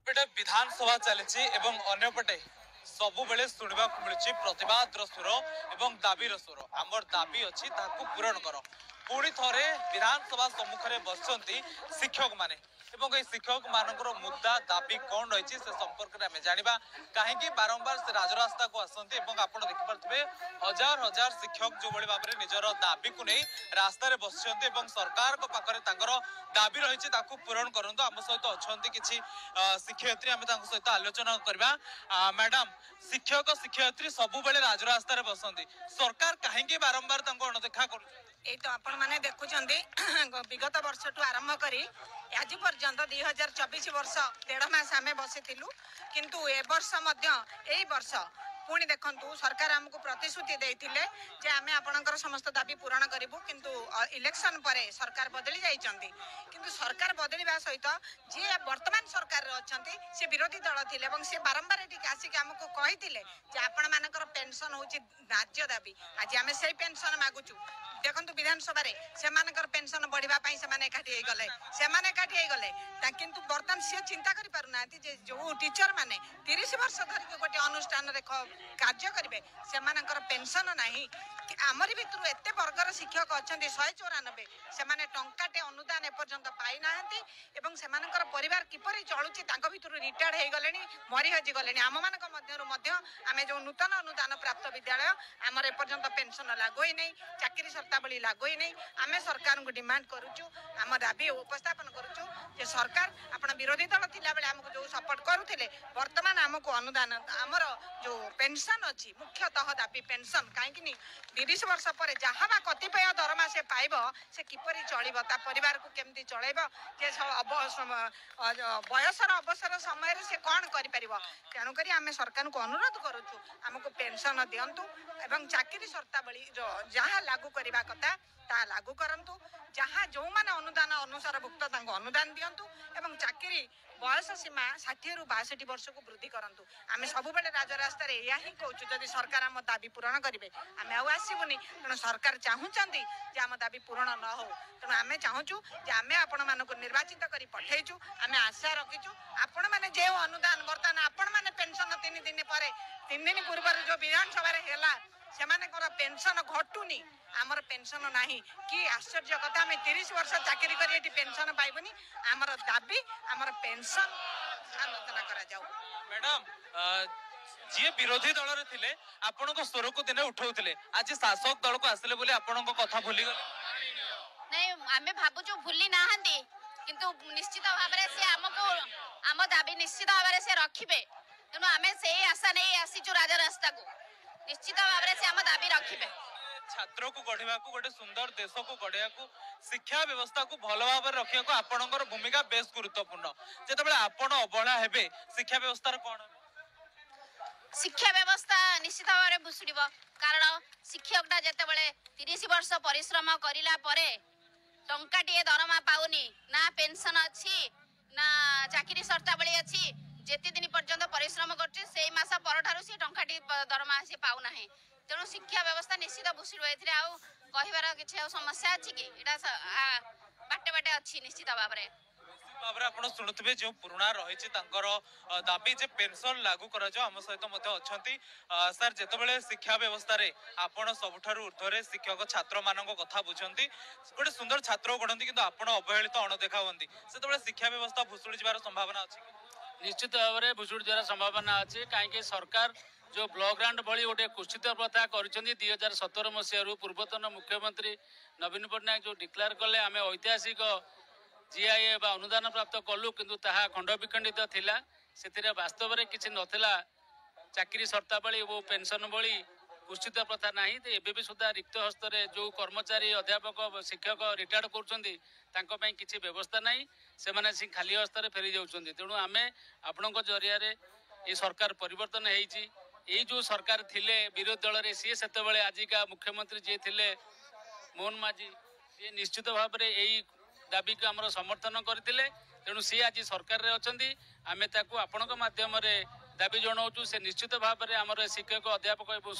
एपटे विधानसभा चली अंपटे सबुबले शुणा मिलूँ प्रतिवाद सुर और दाबी सुर आमर दाबी अच्छी पूरण कर पुणी थे विधानसभा सम्मुख में बसती शिक्षक माने शिक्षक मानकर मुद्दा दाबी कौन रही से संपर्क में आम जाना कहीं बारंबार से राजरास्ता को आसती आप देखिपे हजार हजार शिक्षक जो भाव में निजर दाबी को नहीं रास्तार बस सरकार पाखे दाबी रही पूरण करूँ आम सहित अच्छा किसी शिक्षयित्री आम सहित आलोचना करवा मैडम शिक्षक शिक्षयित्री सबुबले राजरास्तार बसती सरकार कहीं बारंबार अणदेखा कर तो आपण माने देखुचंदी विगत वर्ष टू आरंभ करी आज पर्यंत 2024 वर्ष 1.5 मास आमे बसिथिलु किंतु ए वर्ष मध्य एई वर्ष पुणी देखंतु सरकार हमको प्रतिश्रुति देइथिले जे आमे आपणकर समस्त दाबी पूरण करिवु किंतु इलेक्शन परे सरकार बदली जाइचंदी किंतु सरकार बदलिबा सहित जे वर्तमान सरकार रे अछंती से विरोधी दल थिले एवं से बारंबार एठी आसी के हमको कहिथिले जे आपण मानकर पेंशन होची राज्य दाबी आज आमे सेही पेंशन मागुचु देखंतु विधानसभा रे सेमानकर पेंशन बढ़िबा पई सेमाने एकाठी गले किंतु बर्तमान से चिंता करि पारु नांती जे जो टीचर माने 30 वर्ष धरि गोटे अनुष्ठान रे कार्य करिवे सेमानकर पेंशन नाही आमरी भितर एते वर्गर शिक्षक अछंती 194 सेमाने टंकाटे अनुदान एपर्यंत पाई नाहंती एवं सेमानकर परिवार किपरि चलुची तांको भितर रिटायर्ड हे गलेनी मरि हजि गलेनी आम मानक मध्यरु मध्य आमे जो नूतन अनुदान प्राप्त विद्यालय आमर एपर्यंत पेंशन लागू ही नहीं चाकरी शर्तावली लागू ही नहीं आमे सरकार को डिमांड करूचु आम दाबी उपस्थापन करूचु जे सरकार आपण विरोधी दल थिला बेले हमको जो सपोर्ट करूथिले वर्तमान हमको अनुदान आमर जो पेंशन अच्छी मुख्यतः दाबी पेंशन कहीं 30 वर्ष पर जहाँ कतिपय दरमा से पाइब से किपरि चलिब ता परिवार को केमती चलैब जे बयसर अवसर समय से कौन करि परिबो तेणुक आम सरकार को अनुरोध करूचु हमको पेंशन दिंतु एवं चाकरी शर्तावली जहाँ लागू करने कथा ता लागू करंतु जहाँ जो माने अनुदान अनुसार भुक्त अनुदान दिंतु एवं चाकरी बयस सीमा 60 रु 62 वर्ष को वृद्धि करंतु आमे सब बेले राजरास्ता रे या ही कहूँ जदि सरकार आम दाबी पूरण करेंगे आमे आसबुनि तेणु सरकार चाहूँगी जे आम दाबी पूरण न हो तेणु आमे चाहूँ जे आमे आपण मानक निर्वाचित कर पठेचु आमे आशा रखीचु आपण माने जे अनुदान बर्तमान आपण माने पेंशन 3 दिन पर 3 दिन पूर्व जो विधानसभा है सेमानकर पेंशन घटुनी आमर पेंशन नाही कि आश्चर्य कथा आम 30 वर्ष चाकरी करी पेंशन पाइबनी आमर दाबी आमर पेंशन आलोचना करा जाऊ मैडम जी विरोधी दल रे थिले आपण को स्वर को दिने उठाउथिले आज शासक दल को आसले बोले आपण को कथा भूली गले नहीं आमे भाबुचु भूली नाहंती किंतु निश्चित भाव रे से हमको आम दाबी निश्चित भाव रे से रखिबे तेनु आमे सेही आशा नहीं आसीचु राजा रास्ता को निश्चित भाव रे से आम दाबी रखिबे छात्र को गढ़िया को गोटे सुंदर देश को गढ़िया को शिक्षा व्यवस्था को भल भाव रखा को आपणकर भूमिका बेस गुरुत्वपूर्ण जेतबेले आपण अवहेला हेबे शिक्षा व्यवस्था कौन शिक्षा व्यवस्था निश्चित भाव में भुसुड़ब कारण शिक्षकटा जितेबाला 30 वर्ष परिश्रम करिला परे टंकाटे दरमा पाउनी ना पेंशन अच्छी ना चाकरी शर्तावली अच्छी जेते दिन पर्यंत परिश्रम करछि सेई मास परठारु से टंकाटी दरमा से पाउना है तेणु शिक्षा व्यवस्था निश्चित भुसुड़ब एथिरे आउ कहिबार किछि समस्या अछि कि एटा बाटे बाटे अच्छी निश्चित भाव में भाव आप शुणुवे जो पुराणा रही दाबी जे पेंशन लागू कर आम सहित अच्छा सर जितेबाला शिक्षा व्यवस्था रे आपण सबुठारु ऊर्ध्वे शिक्षक छात्र मान कथा बुझती गोटे सुंदर छात्र गढ़ती कि आपण अवहेलित अणदेखा हमें से शिक्षा व्यवस्था भुसुड़ी जबार संभावना अच्छी निश्चित भाव में भुसुड़ी जबार संभावना अच्छी कहीं सरकार जो ब्लॉक ग्रांट भली गोटे कुत्सित प्रथा कर 2017 मसीह पूर्वतन मुख्यमंत्री नवीन पट्टनायक जो डिक्लेयर कले आम ऐतिहासिक जीआईए बा अनुदान प्राप्त कलु किंतु ताहा खंड विखंडित थिला से वास्तव में किसी नथिला चाकरी शर्तावली और पेंशन भली कुत्सित प्रथा नहीं तो एबे भी सुधा रिक्त हस्तर जो कर्मचारी अध्यापक शिक्षक रिटायर्ड कर किसी व्यवस्था नहीं से माने खाली हस्तर फेरी जाउछन्ती तेणु आमे आपणक जरिया ये सरकार परिवर्तन होईची ये जो सरकार थिले विरोधी दल रे सी सेतेबेले आजिका मुख्यमंत्री जी थिले मोहन माझी सी निश्चित भाव में यही दाबी को आमर समर्थन करते तेणु सी आज सरकार रे अछंती आमे ताकू आपणक माध्यम दाबी जनाऊँ से निश्चित भाव में आमर शिक्षक अध्यापक और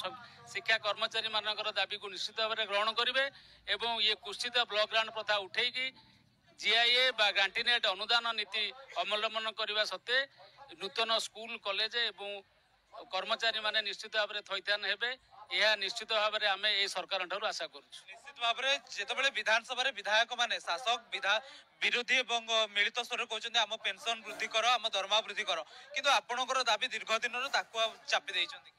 शिक्षा कर्मचारी मानकर दाबी को निश्चित भाव में ग्रहण करेंगे एवं ये कुत्सित ब्लॉक ग्रांट प्रथा उठेकी जीआईए बा ग्रांटीनेट अनुदान नीति अवलंबन करने सत्वे नूतन स्कूल कॉलेज एवं कर्मचारी माने निश्चित भाव में थैथान हेबे यह निश्चित भाव में आम ए सरकार ठारू आशा करूँ। निश्चित भाव में जितेबाला विधानसभा विधायक माने शासक विरोधी एवं मिलित स्वर कहते आम पेंशन वृद्धि कर आम दरमा वृद्धि कर किंतु आपणकर दाबी दीर्घ दिन चापी देइछन्ति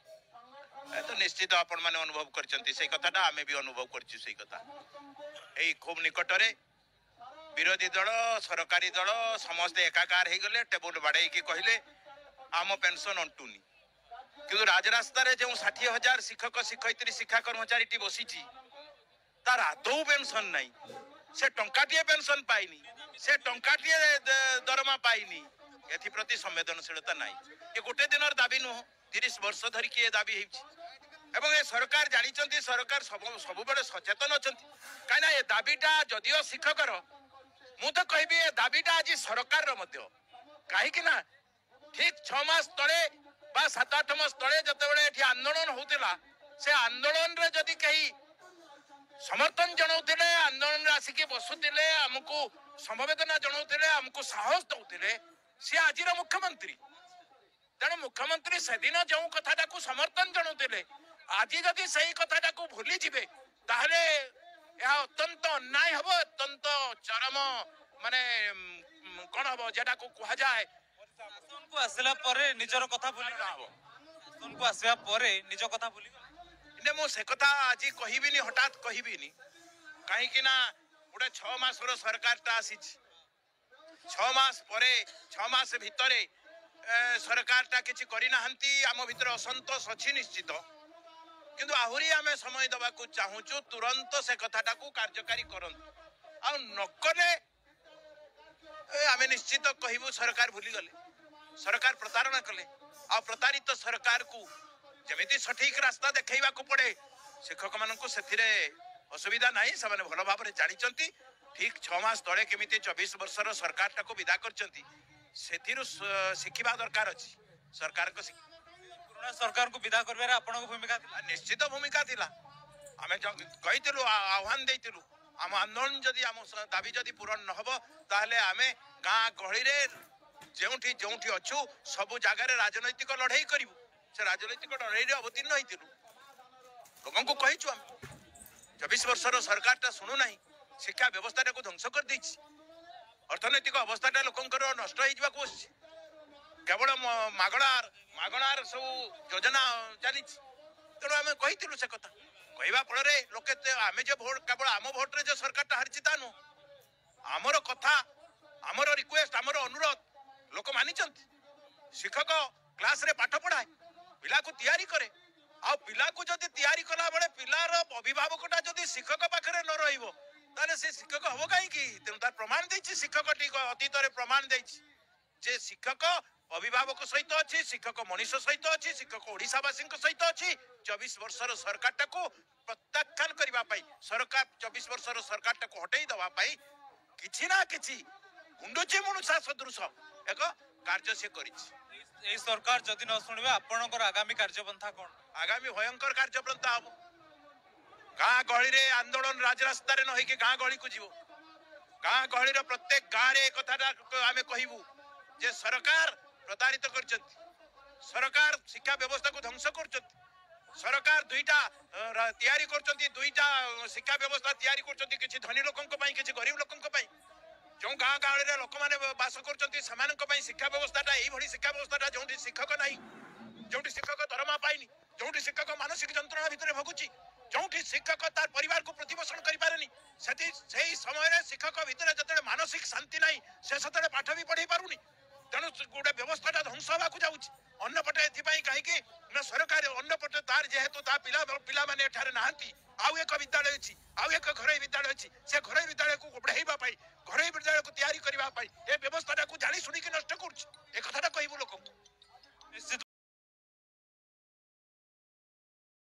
तो निश्चित आपण मैंने अनुभव कर कथा आम भी अनुभव कर खूब निकटरे विरोधी दल सरकारी दल समस्ते एकाकार हो गले टेबुल बाड़े कहले आम पेंशन अंटुनी कि राजरास्तार जो 60,000 शिक्षक शिक्षयित्री शिक्षा कर्मचारी बसी तार आदौ पेंशन नहीं से टंकाटिए पेंशन पाइनी से टंकाटिए दरमा पाइनी एप्रति संवेदनशीलता नहीं ये गोटे दिन दाबी नुह 30 वर्ष धरिकी ये दाबी एवं ये सरकार जानी सरकार सब बड़े सचेतन अच्छा कहीं ये दाबीटा जदियो शिक्षकर मु तो कहबी ये दाबीटा आज सरकार कहीं ठीक 6 मास तले 7-8 मास तले जिते आंदोलन होता से आंदोलन रे जदि कहीं समर्थन जनाऊे आंदोलन आसिक बसुले आमको समवेदना जनाऊे आमको साहस दौले सी आज मुख्यमंत्री तेणु मुख्यमंत्री से दिन जो कथा को समर्थन जनाऊे आज जदि से कथा को भूली जीवे ताहले यह अत्यंत अन्याय हम अत्यंत चरम माने कौन हम जेटा को कह जाए को आसला परे निजर कथा भूली को आसवा परे निज कथा भूली ने मो से कथा आज कहबिनी हठात कहबिनी कहीं गोटे 6 मास सरकार आसी 6 मास परे 6 मास भितरे सरकार किसी करना आम भीतर असंतोष अच्छी निश्चित किंतु आहरी आम समय दबा चाहूँ तुरंत से कथाटा को कार्यकारी करंतु नकले आम निश्चित कहबू सरकार भूली गले सरकार प्रतारणा कले आ प्रतारित सरकार को जमीती सठिक रास्ता देखा पड़े शिक्षक मानक से असुविधा ना से भल भाव में जानी ठीक 6 मास तले केमी 24 वर्षर सरकार को विदा कर शिखा दरकार अच्छी सरकार को पुराना सरकार को विदा कर भूमिका निश्चित भूमिका थिला आम कही आह्वान देलु आम आंदोलन जदि आम दाबी जदि पूरण न हो ताहले आम गाँ गहली जोठी जोठी अच्छु सबु जगार राजनैतिक लड़ाई करूँ से राजनैतिक लड़ाई अवतीर्ण होती लोक कहीचु 24 वर्षर सरकार शुणुना शिक्षा व्यवस्था को ध्वंस कर देछि अर्थनैतिक अवस्था लोकंकर नष्ट हो बस केवल मागणार सब योजना चली तेणु आम कही से कथा कहवा फल लोके आम जो भोट केवल आम भोट्रे जो सरकार हारिची ता नुह आमर कथा आमर रिक्वेस्ट आमर अनुरोध लोक मानी शिक्षक क्लास रे पाठ पढ़ाए पिला को तैयारी करे आ पिला को जदि तैयारी कला बेले पिलार अभिभावकटा जदि शिक्षक पाखरे न रहिबो ताले से शिक्षक हबो काई कि तेनु तार प्रमाण देछि शिक्षक टी अतीत रे प्रमाण देछि जे शिक्षक अभिभावक सहित अछि शिक्षक मनीष सहित अछि शिक्षक ओडिसावासी सहित अछि 24 वर्षर सरकार को प्रत्याख्यान करबा पाई सरकार 24 वर्षर सरकार को हटै दवा पाई किछि ना किछि गुंडुची मनुष्य सदृश एक कार्य से करिछि सरकार जदि न शुणवे आपणकर आगामी कार्यपंथा कौन आगामी भयंकर कार्यपंथा हम गाँ गहली रे आंदोलन राजरास्ता रे न होई के गाँ गहली को जीवो गाँ गहली रे प्रत्येक गाँ रे कथाटा आमे कहिबू जे सरकार प्रतारित करछथि सरकार शिक्षा व्यवस्था को ध्वंस करछथि सरकार दुईटा तैयारी करछथि दुईटा शिक्षा व्यवस्था तैयारी करछथि किछि धनी लोकंक पई किछि गरीब लोकंक पई जो गाँ गहली रे लोक माने बास करछथि समानक पई शिक्षा व्यवस्थाटा एई भली शिक्षा व्यवस्थाटा जोंठी शिक्षक नाही जोंठी शिक्षक दरमा पाइनी जोंठी शिक्षक मानसिक जंत्रणा भितर भोगुची जोंठी शिक्षक तार परिवार को प्रतिपोषण करि पारेनी सेही समय शिक्षक भितर जते मानसिक शांति नाही से सतरे पाठ भी पढ़ी पारुनी तेणु गोटे व्यवस्थाटा ध्वंस होगा जाऊँगी अन्नपटे कहीं ना सरकार अन्नपटे तार जेहेतु ता पिला माने एठारे नहांती आउ एक विद्यालय अच्छी आउ एक घरोई विद्यालय अच्छी से घरोई विद्यालय को बढ़ाइबा